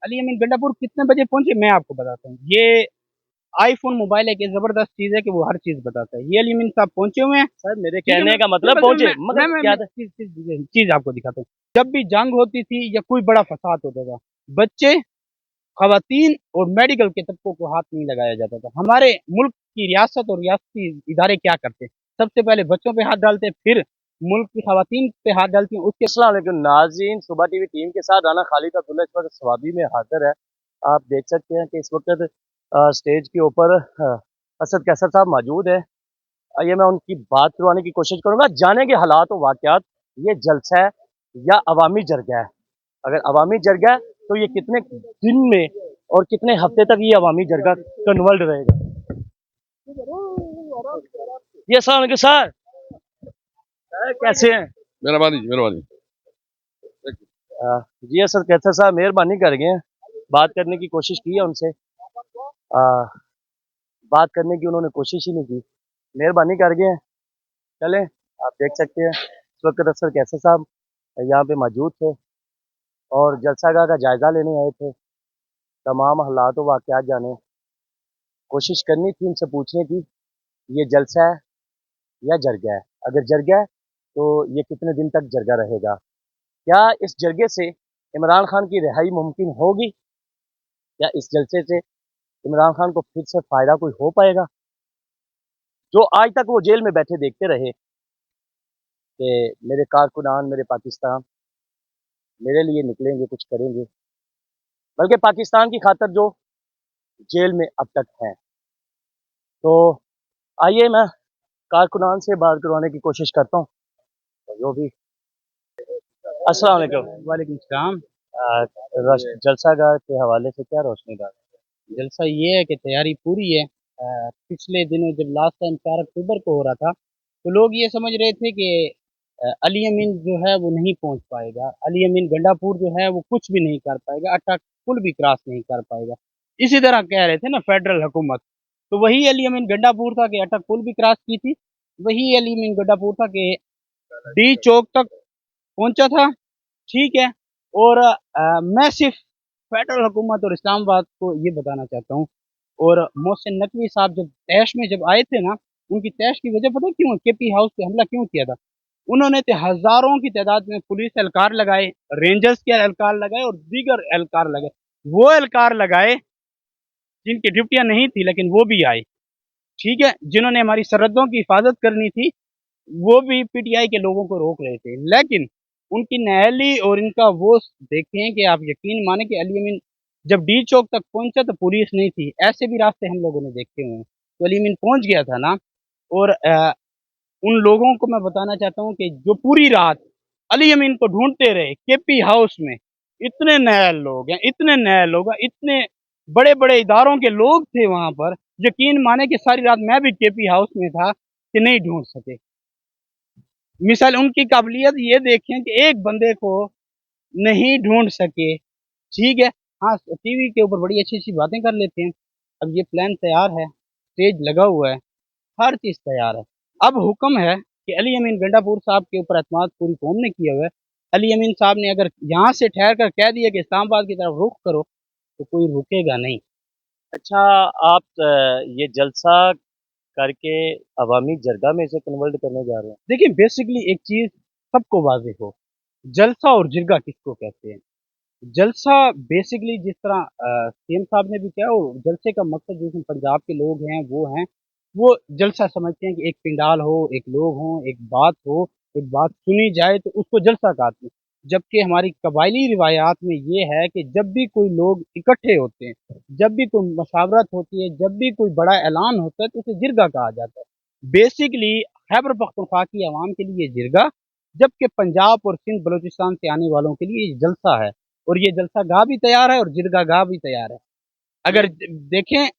अली अमीन गंडापुर कितने बजे पहुंचे मैं आपको बताता हूँ। ये आईफोन मोबाइल एक जबरदस्त चीज है कि वो हर चीज बताता है। ये अली अमीन साहब पहुंचे हुए हैं। सर मेरे ठीक है, कहने का मतलब मैं पहुंचे, मगर मैं क्या था? चीज आपको दिखाता हूँ। जब भी जंग होती थी या कोई बड़ा फसाद होता था, बच्चे, खवातीन और मेडिकल के तबकों को हाथ नहीं लगाया जाता था। हमारे मुल्क की रियासत और रियासती इदारे क्या करते, सबसे पहले बच्चों पे हाथ डालते, फिर मुल्क की खवातीन पे हाथ डालती हैं, उसके। अस्सलाम वालेकुम नाज़रीन, सुबह टीवी टीम के साथ राना खालिद अब्दुल्ला इस वक्त स्वाबी में हाजिर है। आप देख सकते हैं कि इस वक्त स्टेज के ऊपर असद कैसर साहब मौजूद है। आइए मैं उनकी बात करवाने की कोशिश करूंगा, जानेंगे हालात और वाकयात। ये जलसा है या अवामी जरगा है? अगर अवामी जरगा है तो ये कितने दिन में और कितने हफ्ते तक ये अवामी जरगा कन्वर्ट रहेगा? ये अस्सलाम वालेकुम सर, कैसे हैं? मेहरबानी जी, मेहरबानी। जी असद कैसर साहब मेहरबानी कर गए हैं, बात करने की कोशिश की है उनसे, बात करने की उन्होंने कोशिश ही नहीं की, मेहरबानी कर गए हैं। चलें, आप देख सकते हैं इस वक्त असद कैसर साहब यहाँ पे मौजूद थे और जलसागाह का जायज़ा लेने आए थे। तमाम हालात व वाक़यात जाने, कोशिश करनी थी उनसे पूछने की, ये जलसा है या जरगा है? अगर जरगा है तो ये कितने दिन तक जरगा रहेगा? क्या इस जरगे से इमरान खान की रिहाई मुमकिन होगी? या इस जलसे से इमरान खान को फिर से फ़ायदा कोई हो पाएगा? जो आज तक वो जेल में बैठे देखते रहे कि मेरे कारकुनान, मेरे पाकिस्तान मेरे लिए निकलेंगे, कुछ करेंगे, बल्कि पाकिस्तान की खातिर जो जेल में अब तक हैं। तो आइए मैं कारकुनान से बात करवाने की कोशिश करता हूँ, जो भी। अस्सलाम वालेकुम। वालेकुम सलाम। जलसागाह के हवाले से क्या रोशनी डाल? जलसा ये है कि तैयारी पूरी है। पिछले दिनों जब लास्ट टाइम 4 अक्टूबर को हो रहा था, तो लोग ये समझ रहे थे कि अली अमीन जो है वो नहीं पहुंच पाएगा, अली अमीन गंडापुर जो है वो कुछ भी नहीं कर पाएगा, अटक पुल भी क्रॉस नहीं कर पाएगा। इसी तरह कह रहे थे ना फेडरल हुकूमत। तो वही अली अमीन गंडापुर था कि अटक पुल भी क्रॉस की थी, वही अली अमीन गंडापुर था कि डी चौक तक पहुंचा था। ठीक है। और मैं सिर्फ फेडरल हुकूमत और इस्लामाबाद को ये बताना चाहता हूँ, और मोहसिन नकवी साहब जब तैश में जब आए थे ना, उनकी तैश की वजह पता है क्यों? केपी हाउस पे हमला क्यों किया था? उन्होंने तो हजारों की तादाद में पुलिस एहलकार लगाए, रेंजर्स के एहलकार लगाए और दीगर एहलकार लगाए। वो एहलकार लगाए जिनकी ड्यूटियां नहीं थी, लेकिन वो भी आए। ठीक है, जिन्होंने हमारी सरहदों की हिफाजत करनी थी, वो भी पीटीआई के लोगों को रोक रहे थे। लेकिन उनकी नहली और इनका वो देखें कि आप यकीन माने कि अली अमीन जब डी चौक तक पहुंचा तो पुलिस नहीं थी। ऐसे भी रास्ते हम लोगों ने देखे हुए हैं। तो अली अमीन पहुंच गया था ना। और उन लोगों को मैं बताना चाहता हूँ कि जो पूरी रात अली अमीन को ढूंढते रहे केपी हाउस में, इतने नए लोग हैं, इतने नए लोग हैं, इतने बड़े बड़े इदारों के लोग थे वहां पर। यकीन माने कि सारी रात मैं भी केपी हाउस में था कि नहीं ढूंढ सके। मिसाल उनकी काबिलियत ये देखें कि एक बंदे को नहीं ढूंढ सके। ठीक है। हाँ, टीवी के ऊपर बड़ी अच्छी अच्छी बातें कर लेते हैं। अब ये प्लान तैयार है, स्टेज लगा हुआ है, हर चीज तैयार है। अब हुक्म है कि अली अमीन गंडापुर साहब के ऊपर एतमाद पूरी कौम ने किया हुआ है। अली अमीन साहब ने अगर यहाँ से ठहर कर कह दिया कि इस्लामाबाद की तरफ रुख करो, तो कोई रुकेगा नहीं। अच्छा, आप ये जलसा करके अवामी जरगा में इसे कन्वर्ट करने जा रहे हैं? देखिए, बेसिकली एक चीज सबको वाज़ेह हो, जलसा और जिरगा किसको कहते हैं। जलसा बेसिकली जिस तरह सीएम साहब ने भी किया, और जलसे का मकसद जिसमें पंजाब के लोग हैं वो जलसा समझते हैं कि एक पिंडाल हो, एक लोग हों, एक बात सुनी जाए तो उसको जलसा कहते हैं। जबकि हमारी कबायली रिवायात में ये है कि जब भी कोई लोग इकट्ठे होते हैं, जब भी कोई मशावरत होती है, जब भी कोई बड़ा ऐलान होता है, तो उसे जिरगा कहा जाता है। बेसिकली खैबर पख्तूनख्वा की आवाम के लिए जिरगा, जबकि पंजाब और सिंध बलूचिस्तान से आने वालों के लिए ये जलसा है। और ये जलसा गाह भी तैयार है और जिरगा गाह भी तैयार है। अगर देखें,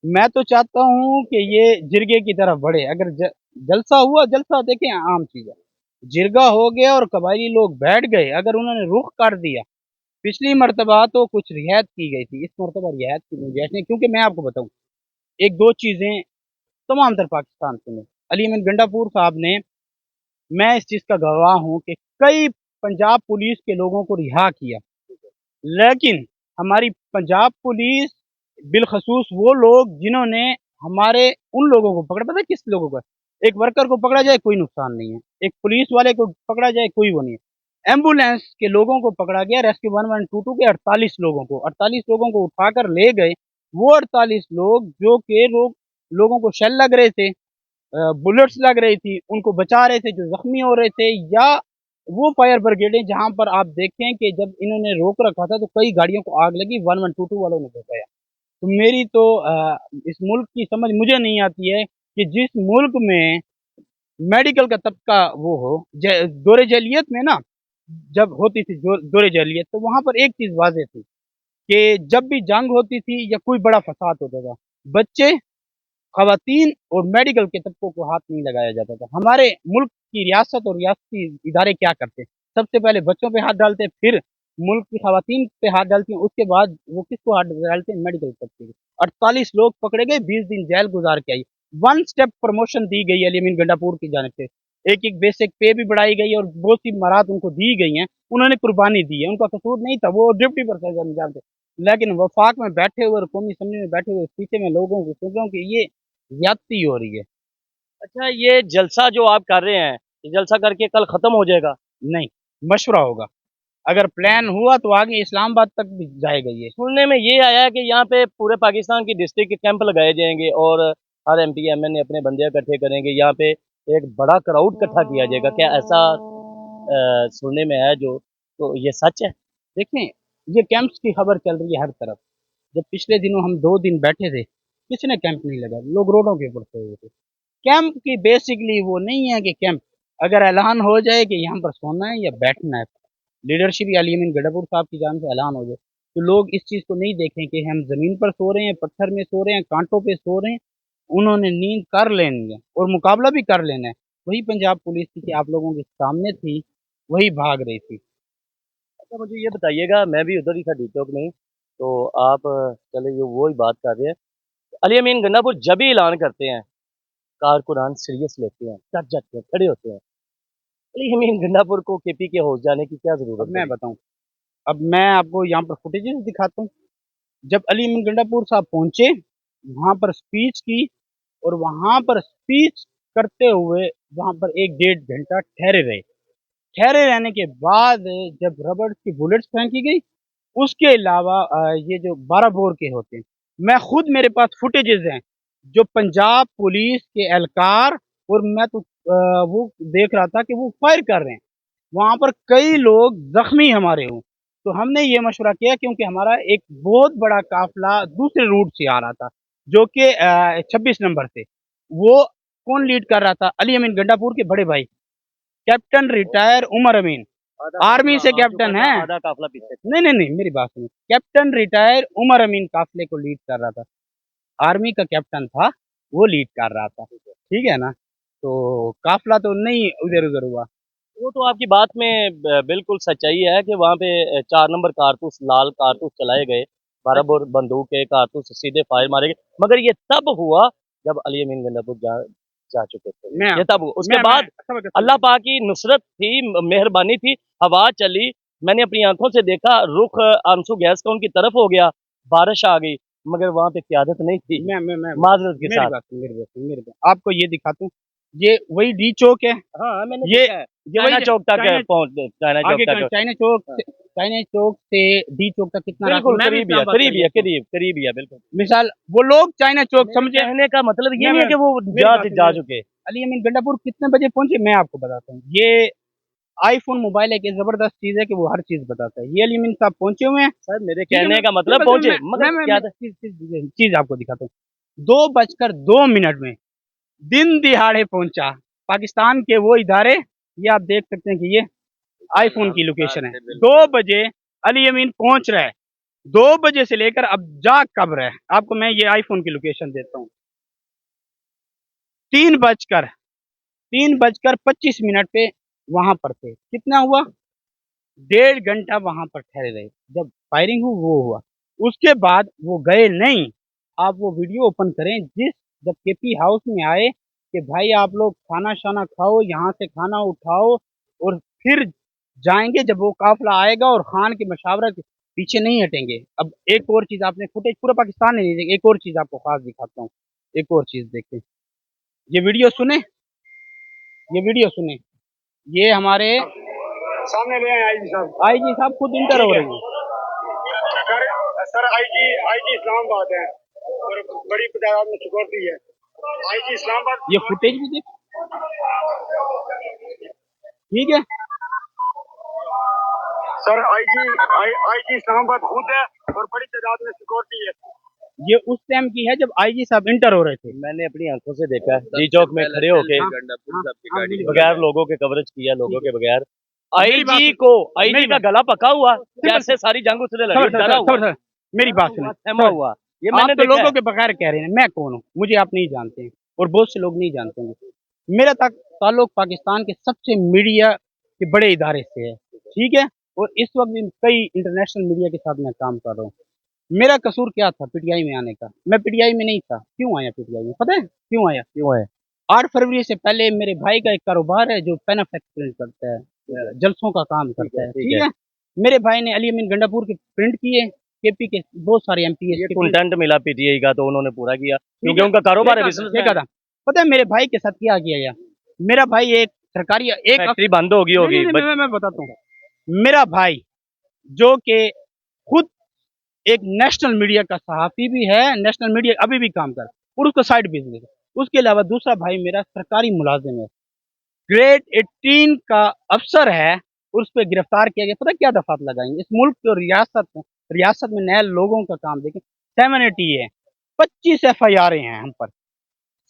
मैं तो चाहता हूं कि ये जिरगे की तरफ बढ़े। अगर जलसा हुआ, जलसा देखें आम चीज है, जिरगा हो गया और कबायली लोग बैठ गए, अगर उन्होंने रुख कर दिया। पिछली मरतबा तो कुछ रियायत की गई थी, इस मरतबा रियायत की गुंजाइश नहीं। क्योंकि मैं आपको बताऊं, एक दो चीजें तमाम तर पाकिस्तान से में अली अहमद गंडापुर साहब ने, मैं इस चीज का गवाह हूं कि कई पंजाब पुलिस के लोगों को रिहा किया, लेकिन हमारी पंजाब पुलिस बिलखसूस वो लोग जिन्होंने हमारे उन लोगों को पकड़ा, पता है किस लोगों को? एक वर्कर को पकड़ा जाए कोई नुकसान नहीं है, एक पुलिस वाले को पकड़ा जाए कोई वो नहीं है। एम्बुलेंस के लोगों को पकड़ा गया, रेस्क्यू 1122 के 48 लोगों को उठाकर ले गए। वो 48 लोग जो के लोगों को शेल लग रहे थे, बुलेट्स लग रही थी, उनको बचा रहे थे जो जख्मी हो रहे थे, या वो फायर ब्रिगेड है जहां पर आप देखें कि जब इन्होंने रोक रखा था तो कई गाड़ियों को आग लगी, 1122 वालों ने बचाया। तो मेरी तो इस मुल्क की समझ मुझे नहीं आती है कि जिस मुल्क में मेडिकल का तबका वो हो, दौरे जलियत में ना जब होती थी दौरे जलियत, तो वहां पर एक चीज वाजे थी कि जब भी जंग होती थी या कोई बड़ा फसाद होता था, बच्चे, खवातीन और मेडिकल के तबकों को हाथ नहीं लगाया जाता था। हमारे मुल्क की रियासत और रियासती इदारे क्या करते? सबसे पहले बच्चों पे हाथ डालते, फिर मुल्क की खवातीन पे हाथ डालती हैं, उसके बाद वो किसको हाथ डालते हैं? मेडिकल तबके। 48 लोग पकड़े गए, 20 दिन जेल गुजार के आई। वन स्टेप प्रमोशन दी गई अली अमीन गंडापुर की जानिब से, एक एक बेसिक पे भी बढ़ाई गई और बहुत सी मराहत उनको दी गई हैं। उन्होंने कुर्बानी दी है, उनका कसूर नहीं था, वो डिप्टी प्रोफेसर थे। लेकिन वफाक में बैठे हुए और कौमी असम्बली में बैठे हुए पीछे में लोगों को सोच रहा हूँ कि ये ज्यादती हो रही है। अच्छा, ये जलसा जो आप कर रहे हैं, ये जलसा करके कल खत्म हो जाएगा? नहीं, मशवरा होगा, अगर प्लान हुआ तो आगे इस्लामाबाद तक भी जाएगा ये। सुनने में ये आया है कि यहाँ पे पूरे पाकिस्तान की डिस्ट्रिक्ट के कैंप लगाए जाएंगे और हर एमपी एमएनए अपने बंदे इकट्ठे करेंगे, यहाँ पे एक बड़ा क्राउड इकट्ठा किया जाएगा, क्या ऐसा सुनने में है? जो तो ये सच है? देखें, ये कैंप्स की खबर चल रही है हर तरफ। जब पिछले दिनों हम 2 दिन बैठे थे, किसी ने कैंप नहीं लगा, लोग रोडों के ऊपर सोए हुए थे। कैंप की बेसिकली वो नहीं है कि कैंप, अगर ऐलान हो जाए कि यहाँ पर सोना है या बैठना है, लीडरशिप या अली अमीन गडापुर साहब की जान से ऐलान हो जाए, तो लोग इस चीज़ को नहीं देखें कि हम ज़मीन पर सो रहे हैं, पत्थर में सो रहे हैं, कांटों पे सो रहे हैं। उन्होंने नींद कर लेनी है और मुकाबला भी कर लेना है। वही पंजाब पुलिस थी कि आप लोगों के सामने थी, वही भाग रही थी। अच्छा, मुझे ये बताइएगा, मैं भी उधर ही था डी चौक में ही, तो आप चले ये वो ही बात कर रहे हैं। अली अमीन गंडापुर जब भी ऐलान करते हैं, कारकुनान सीरियस लेते हैं, डट जाते हैं, खड़े होते हैं। अली अमीन गंडापुर को केपी के होश जाने की क्या अब जरूरत मैं पड़ी? बताऊं, अब मैं आपको यहाँ पर फुटेजेस दिखाता हूँ। जब अली अमीन गंडापुर साहब पहुंचे, वहां पर स्पीच की, और वहां पर स्पीच करते हुए वहां पर 1 डेढ़ घंटा ठहरे रहे। ठहरे रहने के बाद जब रबड़ की बुलेट्स फेंकी गई, उसके अलावा ये जो 12 बोर के होते हैं, मैं खुद, मेरे पास फुटेजेस हैं जो पंजाब पुलिस के एहलकार, और मैं तो वो देख रहा था कि वो फायर कर रहे हैं, वहां पर कई लोग जख्मी हमारे हों। तो हमने ये मशवरा किया, क्योंकि हमारा एक बहुत बड़ा काफिला दूसरे रूट से आ रहा था, जो कि 26 नंबर से। वो कौन लीड कर रहा था? अली अमीन गंडापुर के बड़े भाई, कैप्टन रिटायर उमर अमीन, आधा आर्मी काफिला से आपके ऊपर कैप्टन था, है। आधा काफिला पीछे था। नहीं नहीं नहीं, मेरी बात सुनो, कैप्टन रिटायर उमर अमीन काफिले को लीड कर रहा था, आर्मी का कैप्टन था, वो लीड कर रहा था, ठीक है ना? तो काफिला तो नहीं उधर उधर हुआ। वो तो आपकी बात में बिल्कुल सच्चाई है कि वहाँ पे 4 नंबर कारतूस, लाल कारतूस चलाए गए, 12 बोर बंदूक के कारतूस सीधे फायर मारे गए, मगर ये तब हुआ जब अली अमीन गंडापुर जा चुके थे। मैं ये तब हुआ, उसके मैं बाद समझ गया, अल्लाह पाक की नुसरत थी, मेहरबानी थी, हवा चली, मैंने अपनी आंखों से देखा, रुख आंसू गैस का उनकी तरफ हो गया, बारिश आ गई, मगर वहाँ पे क्यादत नहीं थी, मैं माजरत के मेरी साथ। बात सुन, मेरी बात आपको ये दिखाता हूँ। ये वही डी चौक है, हाँ, मैंने ये देखा है, ये वही चाइना चौक तक चाइना, पहुंच, चाइना चौक आगे तक। हाँ, चाइना चौक से डी चौक तक कितना रास्ता? बिल्कुल मैं भी करीब ही है, इस्लामाबाद का करीब ही ये है, हूँ। करीब ही है, बिल्कुल। मिसाल वो लोग चाइना चौक मेरे समझे। कहने का मतलब ये नहीं है मैं कि वो मेरी बात सुन, जा चुके। अली अमीन गंडापुर कितने बजे पहुंचे मैं आपको बताता हूँ। ये आईफोन मोबाइल एक जबरदस्त चीज है कि वो हर चीज बताता है। ये अली अमीन साहब पहुंचे हुए हैं, सर, मेरे ठीक है? कहने का मेरी मतलब बात सुन, पहुंचे, मगर क्या था? चीज आपको दिखाता हूँ। 2:02 में दिन दिहाड़े पहुंचा पाकिस्तान के वो इदारे, ये आप देख सकते हैं कि ये आईफोन की लोकेशन है। 2 बजे अली अमीन पहुंच रहा है, 2 बजे से लेकर अब जा कब रहा है, आपको मैं ये आईफोन की लोकेशन देता हूँ। 3:25 पे वहां पर थे, कितना हुआ? 1.5 घंटा वहां पर ठहरे रहे, जब फायरिंग हुई वो हुआ, उसके बाद वो गए नहीं। आप वो वीडियो ओपन करें, जब केपी हाउस में आए कि भाई आप लोग खाना शाना खाओ, यहाँ से खाना उठाओ और फिर जाएंगे, जब वो काफिला आएगा और खान की मशावरत पीछे नहीं हटेंगे। अब एक और चीज, आपने फुटेज पूरा पाकिस्तान ने नहीं देखी, एक और चीज आपको खास दिखाता हूँ। एक और चीज देखें, ये वीडियो सुने, ये वीडियो सुने, ये हमारे सामने ले आए आईजी साहब। आईजी साहब खुद इंटर हो रहे हैं। सर आईजी इस्लामाबाद है और बड़ी तादाद में सिक्योरिटी है। आईजी इस्लामाबाद ये फुटेज भी देख, ठीक है। सर आईजी इस्लामाबाद खुद है और बड़ी तादाद में सिक्योरिटी है। ये उस टाइम की है जब आईजी साहब इंटर हो रहे थे। मैंने अपनी आंखों से देखा जी चौक में खड़े होके बगैर लोगों के कवरेज किया, लोगों के बगैर। आईजी का गला पका हुआ, कैसे सारी जंग उसने लड़ी, डरा हुआ। मेरी बात सुनो, सहमा हुआ, ये आप मैंने तो लोगों के बगैर कह रहे हैं, मैं कौन हूँ, मुझे आप नहीं जानते हैं और बहुत से लोग नहीं जानते होंगे। मेरा तक ताल्लुक पाकिस्तान के सबसे मीडिया के बड़े इदारे से है, ठीक है। और इस वक्त भी कई इंटरनेशनल मीडिया के साथ मैं काम कर रहा हूँ। मेरा कसूर क्या था पीटीआई में आने का? मैं पीटीआई में नहीं था। क्यों आया पीटीआई में, पता है क्यों आया? क्यों है? 8 फरवरी से पहले मेरे भाई का एक कारोबार है जो पेनाफ्लेक्स प्रिंट करता है, जलसों का काम करता है, ठीक है। मेरे भाई ने अली अमीन गंडापुर के प्रिंट किए, केपी के बहुत सारे एमपीएस ये के कंटेंट मिला पीटीआई का तो उन्होंने पूरा किया, क्योंकि उनका कारोबार है, बिजनेस देखा था। पता है मेरे भाई के साथ क्या किया गया? मेरा भाई एक सरकारी एक फैक्ट्री बंद होगी मैं बताता हूँ। मेरा भाई जो कि खुद एक नेशनल मीडिया का सहाफ़ी भी है, नेशनल मीडिया अभी भी काम कर, और उसका साइड बिजनेस है। उसके अलावा दूसरा भाई मेरा सरकारी मुलाजिम है, ग्रेड 18 का अफसर है, उस पर गिरफ्तार किया गया। पता क्या दफात लगाएंगे इस मुल्क की? और रियासत में नए लोगों का काम देखें, 780 है, 25 FIR हैं हम पर,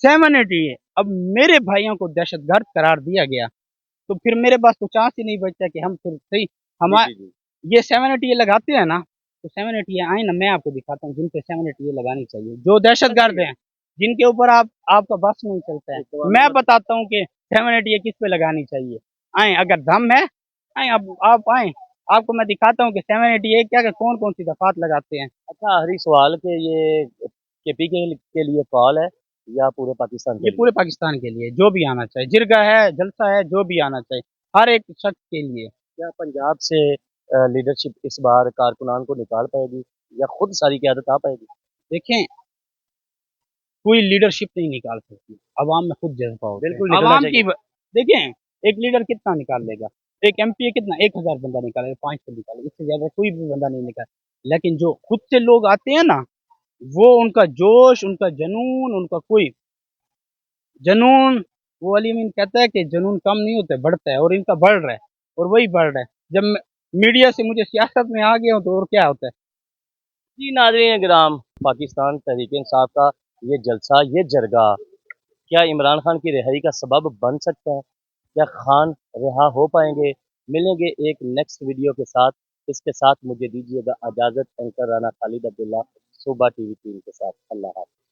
780 है। अब मेरे भाइयों को दहशतगर्द करार दिया गया, तो फिर मेरे पास तो चांस ही नहीं बचता कि हम फिर सही हमारे ये 780 लगाते हैं ना, तो 780 आए ना, मैं आपको दिखाता हूँ जिन पे 780 लगानी चाहिए, जो दहशतगर्द हैं, जिनके ऊपर आपका बस नहीं चलता है। मैं बताता हूँ कि 780 किस पे लगानी चाहिए। आए, अगर दम है आए, अब आप आए, आपको मैं दिखाता हूँ कि 780 क्या कौन कौन सी दफात लगाते हैं। अच्छा, आखिरी सवाल के ये केपी के लिए कॉल है या पूरे पाकिस्तान के ये लिए? पूरे पाकिस्तान के लिए, जो भी आना चाहिए, जिरगा है, जलसा है, जो भी आना चाहिए, हर एक शख्स के लिए। क्या पंजाब से लीडरशिप इस बार कारकुनान को निकाल पाएगी या खुद सारी क़यादत आ पाएगी? देखें, कोई लीडरशिप नहीं निकाल सकती, अवाम में खुद जज्बा होता है। बिल्कुल निकलना अवाम की चाहिए। देखें, एक लीडर कितना निकाल लेगा? एक एमपी कितना 1000 बंदा निकालेगा, 500 निकालेगा, इससे ज्यादा कोई भी बंदा नहीं निकाल। लेकिन जो खुद से लोग आते हैं ना, वो उनका जोश, उनका जुनून, उनका कोई जुनून, वो अली अमीन कहता है कि जुनून कम नहीं होता, बढ़ता है, और इनका बढ़ रहा है, और वही बढ़ रहा है। जब मीडिया से मुझे सियासत में आ गया हूँ तो और क्या होता है। जी नाज़रीन किराम, पाकिस्तान तहरीक-ए-इंसाफ का ये जलसा, ये जरगा क्या इमरान खान की रिहाई का सबब बन सकता है? क्या खान रिहा हो पाएंगे? मिलेंगे एक नेक्स्ट वीडियो के साथ। इसके साथ मुझे दीजिएगा इजाज़त। एंकर राना खालिद अब्दुल्ला, सूबा टीवी 3 के साथ। अल्लाह हाफ़िज़।